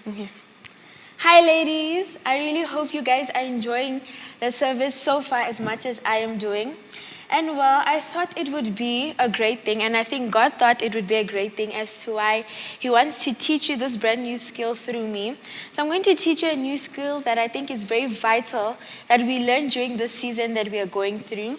Okay. Hi ladies, I really hope you guys are enjoying the service so far as much as I am doing. And well, I thought it would be a great thing, and I think God thought it would be a great thing as to why He wants to teach you this brand new skill through me. So I'm going to teach you a new skill that I think is very vital that we learn during this season that we are going through.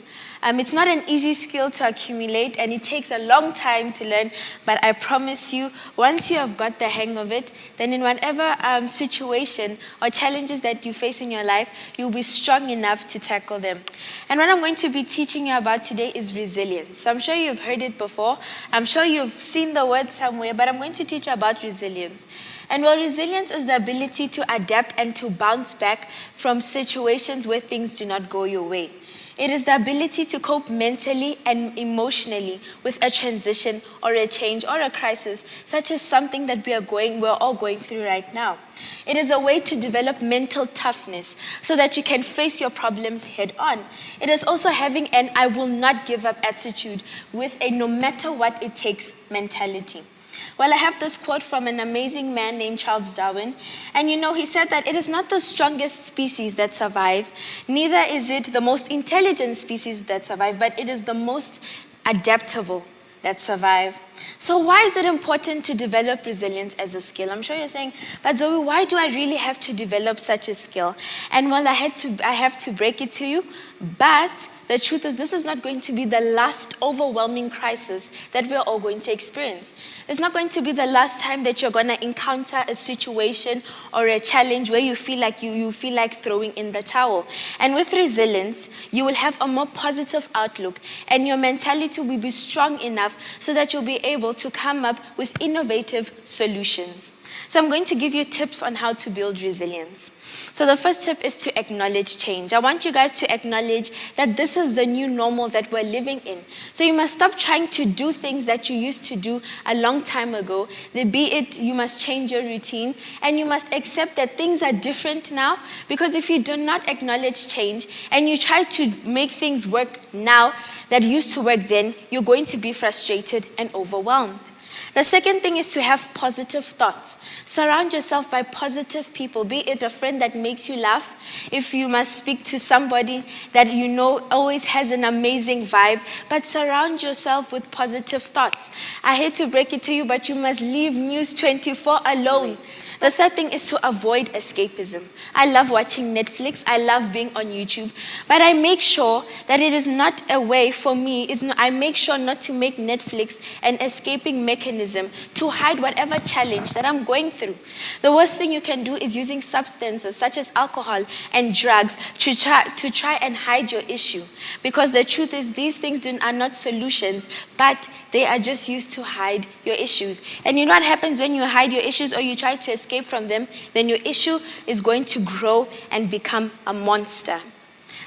It's not an easy skill to accumulate, and it takes a long time to learn, but I promise you, once you have got the hang of it, then in whatever situation or challenges that you face in your life, you'll be strong enough to tackle them. And what I'm going to be teaching you about today is resilience. So I'm sure you've heard it before. I'm sure you've seen the word somewhere, but I'm going to teach you about resilience. And well, resilience is the ability to adapt and to bounce back from situations where things do not go your way. It is the ability to cope mentally and emotionally with a transition or a change or a crisis, such as something that we're all going through right now. It is a way to develop mental toughness so that you can face your problems head on. It is also having an I will not give up attitude with a no matter what it takes mentality. Well, I have this quote from an amazing man named Charles Darwin. And he said that it is not the strongest species that survive, neither is it the most intelligent species that survive, but it is the most adaptable that survive. So why is it important to develop resilience as a skill? I'm sure you're saying, but Zoe, why do I really have to develop such a skill? And well, I have to break it to you. But the truth is, this is not going to be the last overwhelming crisis that we're all going to experience. It's not going to be the last time that you're going to encounter a situation or a challenge where you feel like you feel like throwing in the towel. And with resilience, you will have a more positive outlook, and your mentality will be strong enough so that you'll be able to come up with innovative solutions. So I'm going to give you tips on how to build resilience. So the first tip is to acknowledge change. I want you guys to acknowledge that this is the new normal that we're living in. So you must stop trying to do things that you used to do a long time ago. Be it you must change your routine, and you must accept that things are different now, because if you do not acknowledge change and you try to make things work now that used to work then, you're going to be frustrated and overwhelmed. The second thing is to have positive thoughts. Surround yourself by positive people, be it a friend that makes you laugh. If you must speak to somebody that you know always has an amazing vibe, but surround yourself with positive thoughts. I hate to break it to you, but you must leave News 24 alone. The third thing is to avoid escapism. I love watching Netflix. I love being on YouTube. But I make sure that it is not a way for me. I make sure not to make Netflix an escaping mechanism to hide whatever challenge that I'm going through. The worst thing you can do is using substances such as alcohol and drugs to try and hide your issue. Because the truth is, these things are not solutions, but they are just used to hide your issues. And you know what happens when you hide your issues or you try to escape from them? Then your issue is going to grow and become a monster.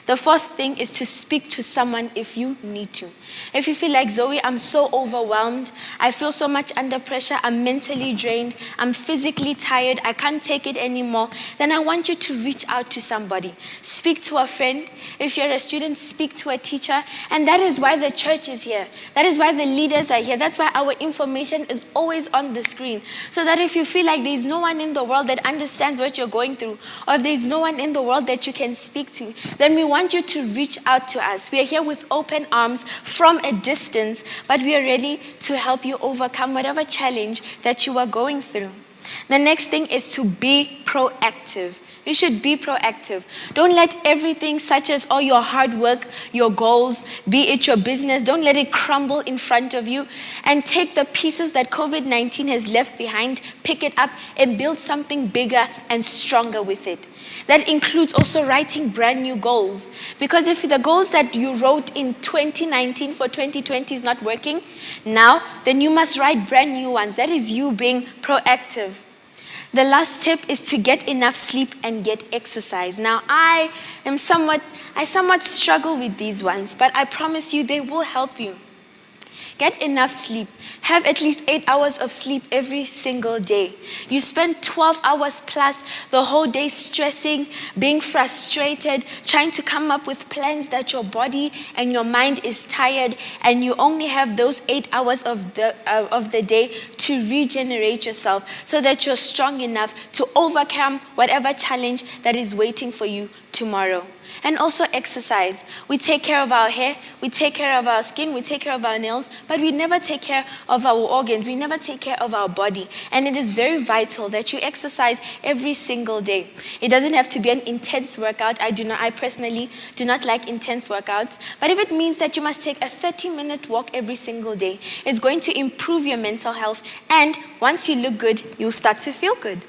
The fourth thing is to speak to someone if you need to. If you feel like, Zoe, I'm so overwhelmed, I feel so much under pressure, I'm mentally drained, I'm physically tired, I can't take it anymore, then I want you to reach out to somebody. Speak to a friend. If you're a student, speak to a teacher. And that is why the church is here. That is why the leaders are here. That's why our information is always on the screen. So that if you feel like there's no one in the world that understands what you're going through, or if there's no one in the world that you can speak to, then we want you to reach out to us. We are here with open arms from a distance, but we are ready to help you overcome whatever challenge that you are going through. The next thing is to be proactive. You should be proactive. Don't let everything, such as all your hard work, your goals, be it your business, don't let it crumble in front of you. And take the pieces that COVID-19 has left behind, pick it up, and build something bigger and stronger with it. That includes also writing brand new goals. Because if the goals that you wrote in 2019 for 2020 is not working now, then you must write brand new ones. That is you being proactive. The last tip is to get enough sleep and get exercise. Now, I somewhat struggle with these ones, but I promise you they will help you. Get enough sleep. Have at least 8 hours of sleep every single day. You spend 12 hours plus the whole day stressing, being frustrated, trying to come up with plans that your body and your mind is tired, and you only have those 8 hours of the day to regenerate yourself so that you're strong enough to overcome whatever challenge that is waiting for you tomorrow. And also exercise. We take care of our hair, we take care of our skin, we take care of our nails, but we never take care of our organs, we never take care of our body. And it is very vital that you exercise every single day. It doesn't have to be an intense workout. I personally do not like intense workouts. But if it means that you must take a 30-minute walk every single day, it's going to improve your mental health. And once you look good, you'll start to feel good.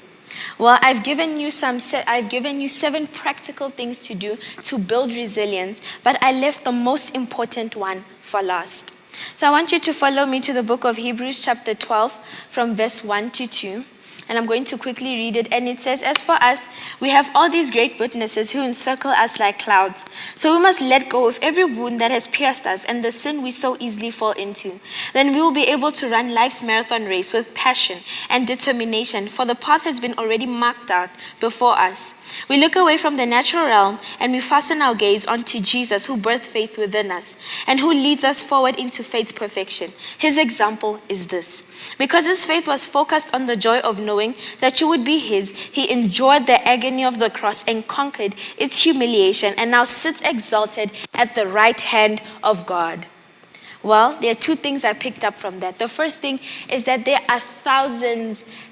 Well, I've given you 7 practical things to do to build resilience, but I left the most important one for last. So I want you to follow me to the book of Hebrews chapter 12 from verse 1 to 2. And I'm going to quickly read it. And it says, as for us, we have all these great witnesses who encircle us like clouds. So we must let go of every wound that has pierced us and the sin we so easily fall into. Then we will be able to run life's marathon race with passion and determination, for the path has been already marked out before us. We look away from the natural realm and we fasten our gaze onto Jesus, who birthed faith within us and who leads us forward into faith's perfection. His example is this. Because his faith was focused on the joy of knowing that you would be his, he endured the agony of the cross and conquered its humiliation and now sits exalted at the right hand of God. Well, there are 2 things I picked up from that. The first thing is that there are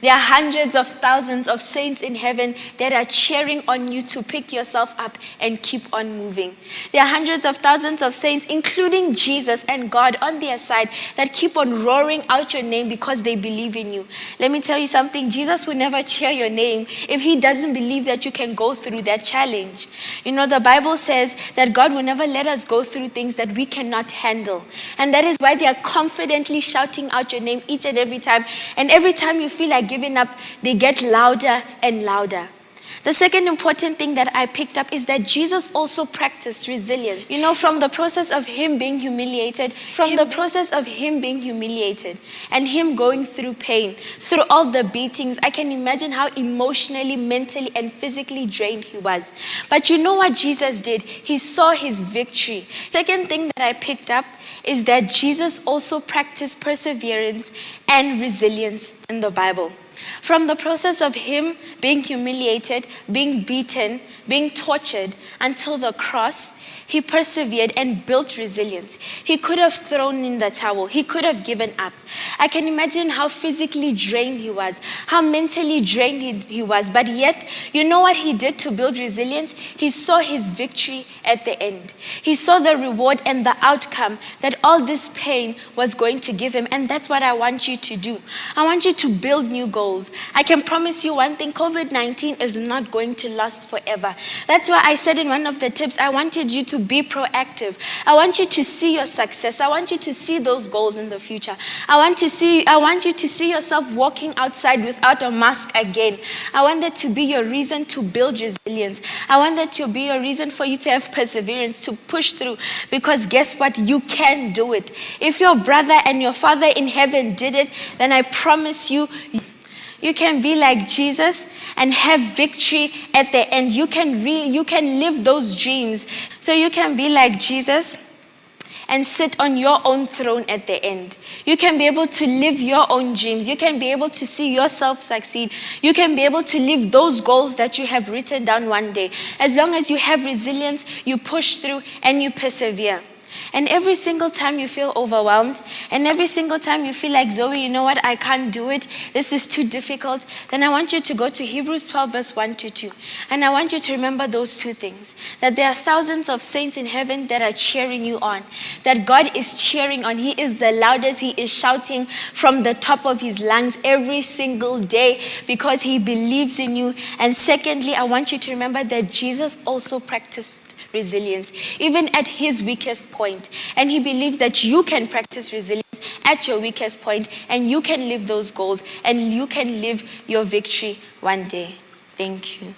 hundreds of thousands of saints in heaven that are cheering on you to pick yourself up and keep on moving. There are hundreds of thousands of saints, including Jesus and God on their side, that keep on roaring out your name because they believe in you. Let me tell you something. Jesus will never cheer your name if he doesn't believe that you can go through that challenge. You know, the Bible says that God will never let us go through things that we cannot handle. And that is why they are confidently shouting out your name each and every time. And every time you feel like giving up, they get louder and louder. The second important thing that I picked up is that Jesus also practiced resilience. You know, from the process of him being humiliated and him going through pain, through all the beatings, I can imagine how emotionally, mentally, and physically drained he was. But you know what Jesus did? He saw his victory. Second thing that I picked up is that Jesus also practiced perseverance and resilience in the Bible. From the process of him being humiliated, being beaten, being tortured until the cross, he persevered and built resilience. He could have thrown in the towel. He could have given up. I can imagine how physically drained he was, how mentally drained he was. But yet, you know what he did to build resilience? He saw his victory at the end. He saw the reward and the outcome that all this pain was going to give him. And that's what I want you to do. I want you to build new goals. I can promise you one thing, COVID-19 is not going to last forever. That's why I said in one of the tips, I wanted you to be proactive. I want you to see your success. I want you to see those goals in the future. I want you to see yourself walking outside without a mask again. I want that to be your reason to build resilience. I want that to be a reason for you to have perseverance, to push through. Because guess what? You can do it. If your brother and your father in heaven did it, then I promise you, you can be like Jesus and have victory at the end. You can live those dreams. So you can be like Jesus and sit on your own throne at the end. You can be able to live your own dreams. You can be able to see yourself succeed. You can be able to live those goals that you have written down one day. As long as you have resilience, you push through and you persevere. And every single time you feel overwhelmed, and every single time you feel like, Zoe, you know what, I can't do it, this is too difficult, then I want you to go to Hebrews 12 verse 1 to 2. And I want you to remember those 2 things. That there are thousands of saints in heaven that are cheering you on. That God is cheering on. He is the loudest. He is shouting from the top of his lungs every single day because he believes in you. And secondly, I want you to remember that Jesus also practiced resilience, even at his weakest point. And he believes that you can practice resilience at your weakest point, and you can live those goals, and you can live your victory one day. Thank you.